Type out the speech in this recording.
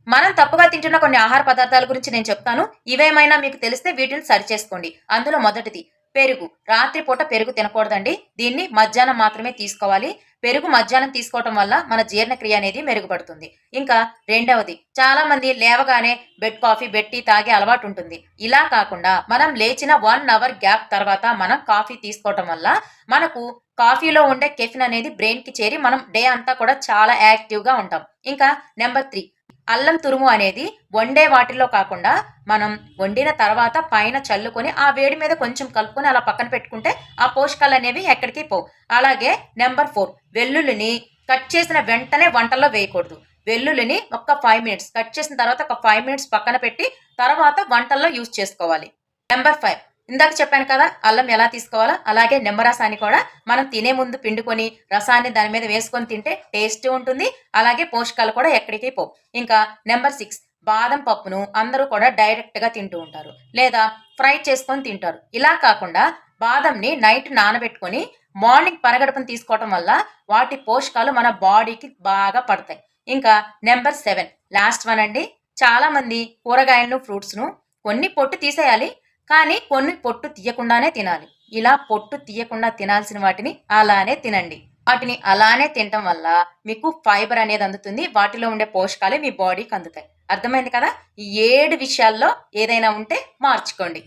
మనం తప్పుగా తింటున్న కొన్ని ఆహార పదార్థాల గురించి నేను చెప్తాను. ఇవేమైనా మీకు తెలిస్తే వీటిని సరిచేసుకోండి. అందులో మొదటిది పెరుగు. రాత్రిపూట పెరుగు తినకూడదండి. దీన్ని మధ్యాహ్నం మాత్రమే తీసుకోవాలి. పెరుగు మధ్యాహ్నం తీసుకోవటం వల్ల మన జీర్ణక్రియ అనేది మెరుగుపడుతుంది. ఇంకా రెండవది చాలా మంది లేవగానే బెడ్ టీ తాగే అలవాటు ఉంటుంది. ఇలా కాకుండా మనం లేచిన 1 అవర్ గ్యాప్ తర్వాత మనం కాఫీ తీసుకోవటం వల్ల మనకు కాఫీలో ఉండే కెఫిన్ అనేది బ్రెయిన్‌కి చేరి మనం డే అంతా కూడా చాలా యాక్టివ్‌గా ఉంటాం. ఇంకా నంబర్ 3 అల్లం తురుము అనేది వండే వాటిల్లో కాకుండా మనం వండిన తర్వాత పైన చల్లుకొని ఆ వేడి మీద కొంచెం కలుపుకొని అలా పక్కన పెట్టుకుంటే ఆ పోషకాలనేవి ఎక్కడికి పోవు. అలాగే నంబర్ 4 వెల్లుల్లిని కట్ చేసిన వెంటనే వంటల్లో వేయకూడదు. వెల్లుల్లిని ఒక్క 5 మినిట్స్ కట్ చేసిన తర్వాత ఒక 5 మినిట్స్ పక్కన పెట్టి తర్వాత వంటల్లో యూజ్ చేసుకోవాలి. నంబర్ 5 ఇందాక చెప్పాను కదా అల్లం ఎలా తీసుకోవాలో అలాగే నిమ్మరసాన్ని కూడా మనం తినే ముందు పిండుకొని రసాన్ని దాని మీద వేసుకొని తింటే టేస్ట్ ఉంటుంది. అలాగే పోషకాలు కూడా ఎక్కడికి పోవు. ఇంకా నంబర్ 6 బాదం పప్పును అందరూ కూడా డైరెక్ట్‌గా తింటూ ఉంటారు. లేదా ఫ్రై చేసుకొని తింటారు. ఇలా కాకుండా బాదంని నైట్ నానబెట్టుకొని మార్నింగ్ పరగడుపున తీసుకోవటం వల్ల వాటి పోషకాలు మన బాడీకి బాగా పడతాయి. ఇంకా నంబర్ 7 లాస్ట్ వన్ అండి. చాలా మంది కూరగాయలను, ఫ్రూట్స్‌ను కొన్ని పొట్టు తీసేయాలి. కానీ కొన్ని పొట్టు తీయకుండానే తినాలి. ఇలా పొట్టు తీయకుండా తినాల్సిన వాటిని అలానే తినండి. వాటిని అలానే తినటం వల్ల మీకు ఫైబర్ అనేది అందుతుంది. వాటిలో ఉండే పోషకాలే మీ బాడీకి అందుతాయి. అర్థమైంది కదా? ఈ 7 విషయాల్లో ఏదైనా ఉంటే మార్చుకోండి.